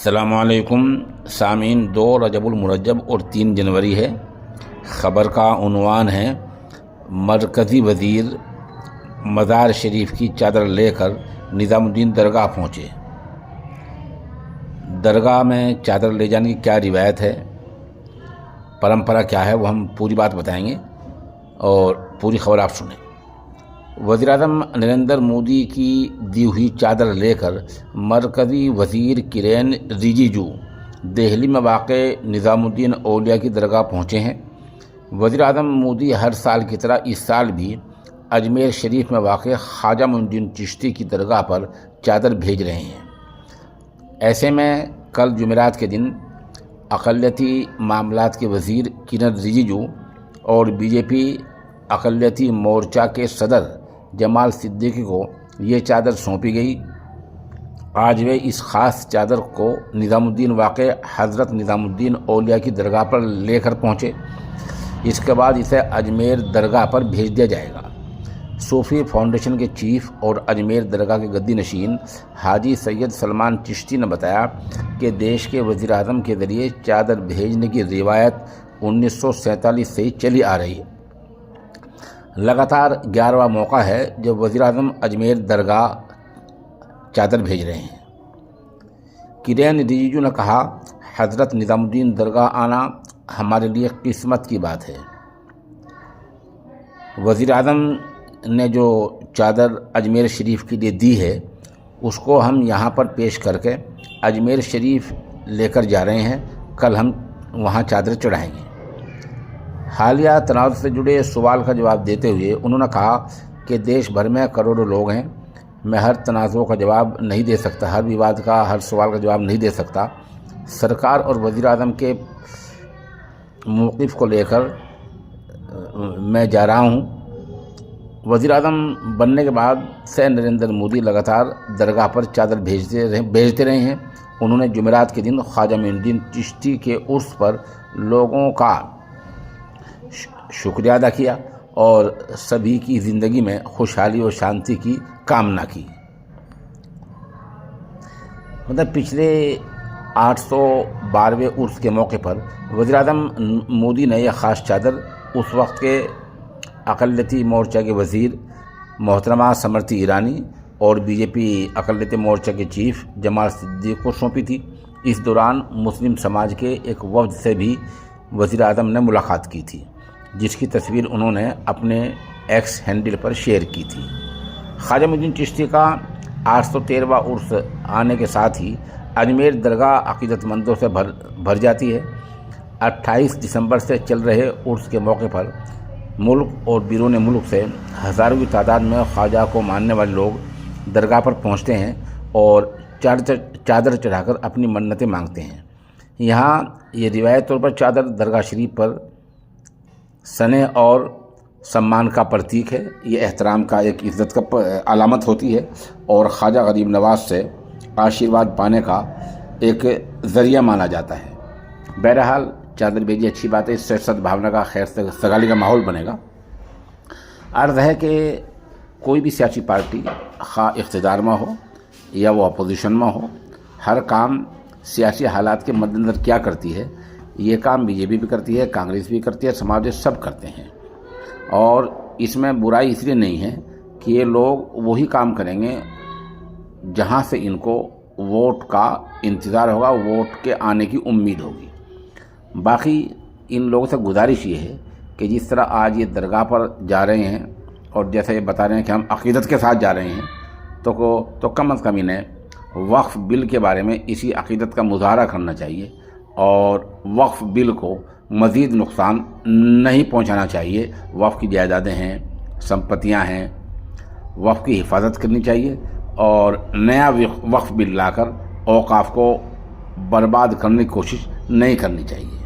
السلام علیکم سامعین، 2 رجب المرجب اور 3 جنوری ہے۔ خبر کا عنوان ہے مرکزی وزیر مزار شریف کی چادر لے کر نظام الدین درگاہ پہنچے۔ درگاہ میں چادر لے جانے کی کیا روایت ہے، پرمپرا کیا ہے، وہ ہم پوری بات بتائیں گے اور پوری خبر آپ سنیں۔ وزیر اعظم نریندر مودی کی دی ہوئی چادر لے کر مرکزی وزیر کرین رجیجو دہلی میں واقع نظام الدین اولیاء کی درگاہ پہنچے ہیں۔ وزیر اعظم مودی ہر سال کی طرح اس سال بھی اجمیر شریف میں واقع خواجہ معین الدین چشتی کی درگاہ پر چادر بھیج رہے ہیں۔ ایسے میں کل جمعرات کے دن اقلیتی معاملات کے وزیر کرین رجیجو اور بی جے پی اقلیتی مورچہ کے صدر جمال صدیقی کو یہ چادر سونپی گئی۔ آج وہ اس خاص چادر کو نظام الدین واقع حضرت نظام الدین اولیاء کی درگاہ پر لے کر پہنچے۔ اس کے بعد اسے اجمیر درگاہ پر بھیج دیا جائے گا۔ صوفی فاؤنڈیشن کے چیف اور اجمیر درگاہ کے گدی نشین حاجی سید سلمان چشتی نے بتایا کہ دیش کے وزیر اعظم کے ذریعے چادر بھیجنے کی روایت 1947 سے چلی آ رہی ہے۔ لگاتار 11واں موقع ہے جب وزیر اعظم اجمیر درگاہ چادر بھیج رہے ہیں۔ کرین رجیجو نے کہا، حضرت نظام الدین درگاہ آنا ہمارے لیے قسمت کی بات ہے۔ وزیر اعظم نے جو چادر اجمیر شریف کے لیے دی ہے اس کو ہم یہاں پر پیش کر کے اجمیر شریف لے کر جا رہے ہیں۔ کل ہم وہاں چادر چڑھائیں گے۔ حالیہ تنازع سے جڑے سوال کا جواب دیتے ہوئے انہوں نے کہا کہ دیش بھر میں کروڑوں لوگ ہیں، میں ہر تنازع کا جواب نہیں دے سکتا، ہر وواد کا، ہر سوال کا جواب نہیں دے سکتا۔ سرکار اور وزیر اعظم کے موقف کو لے کر میں جا رہا ہوں۔ وزیر اعظم بننے کے بعد سے نریندر مودی لگاتار درگاہ پر چادر بھیجتے رہے ہیں۔ انہوں نے جمعرات کے دن خواجہ معین الدین چشتی کے عرس پر لوگوں کا شکریہ ادا کیا اور سبھی کی زندگی میں خوشحالی اور شانتی کی کامنا کی۔ پچھلے 812ویں عرس کے موقع پر وزیر اعظم مودی نے یہ خاص چادر اس وقت کے اقلیتی مورچہ کے وزیر محترمہ سمرتی ایرانی اور بی جے پی اقلیتی مورچہ کے چیف جمال صدیقی کو سونپی تھی۔ اس دوران مسلم سماج کے ایک وفد سے بھی وزیر اعظم نے ملاقات کی تھی، جس کی تصویر انہوں نے اپنے ایکس ہینڈل پر شیئر کی تھی۔ خواجہ معین الدین چشتی کا 813واں عرس آنے کے ساتھ ہی اجمیر درگاہ عقیدت مندوں سے بھر جاتی ہے۔ 28 دسمبر سے چل رہے عرس کے موقع پر ملک اور بیرون ملک سے ہزاروں کی تعداد میں خواجہ کو ماننے والے لوگ درگاہ پر پہنچتے ہیں اور چادر چڑھا کر اپنی منتیں مانگتے ہیں۔ یہاں یہ روایت طور پر چادر درگاہ شریف پر سنے اور سمان کا پرتیک ہے، یہ احترام کا، ایک عزت کا علامت ہوتی ہے اور خواجہ غریب نواز سے آشیرواد پانے کا ایک ذریعہ مانا جاتا ہے۔ بہرحال چادر بھیجی اچھی بات ہے، اس سے سدبھاونا کا، خیر سگالی کا ماحول بنے گا۔ عرض ہے کہ کوئی بھی سیاسی پارٹی خواہ اقتدار میں ہو یا وہ اپوزیشن میں ہو، ہر کام سیاسی حالات کے مد نظر کیا کرتی ہے، یہ کام بی جے پی بھی کرتی ہے، کانگریس بھی کرتی ہے، سماج سب کرتے ہیں۔ اور اس میں برائی اس لیے نہیں ہے کہ یہ لوگ وہی کام کریں گے جہاں سے ان کو ووٹ کا انتظار ہوگا، ووٹ کے آنے کی امید ہوگی۔ باقی ان لوگوں سے گزارش یہ ہے کہ جس طرح آج یہ درگاہ پر جا رہے ہیں اور جیسے یہ بتا رہے ہیں کہ ہم عقیدت کے ساتھ جا رہے ہیں، تو کم از کم انہیں وقف بل کے بارے میں اسی عقیدت کا مظاہرہ کرنا چاہیے اور وقف بل کو مزید نقصان نہیں پہنچانا چاہیے۔ وقف کی جائیدادیں ہیں، سمپتیاں ہیں، وقف کی حفاظت کرنی چاہیے اور نیا وقف بل لا کر اوقاف کو برباد کرنے کی کوشش نہیں کرنی چاہیے۔